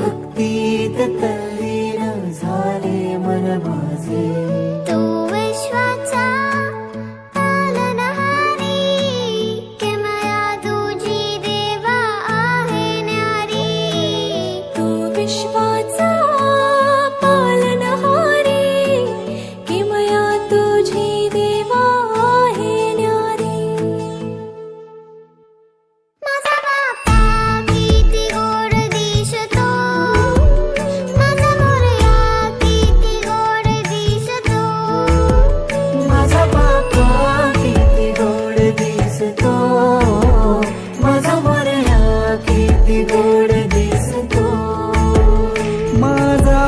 भक्तीत तल्लीन झाले मन माझे। तू विश्वाचा पालनहारी, किमया तुझी देवा आहे न्यारी। तू विश्वाचा पालनहारी, किमया तुझी देवा आहे न्यारी। माझा बाप्पा किती गोड दिसतो, माझा मोरया किती गोड दिसतो। माझा बाप्पा किती गोड दिसतो, माझा मोरया किती गोड दिसतो। माझा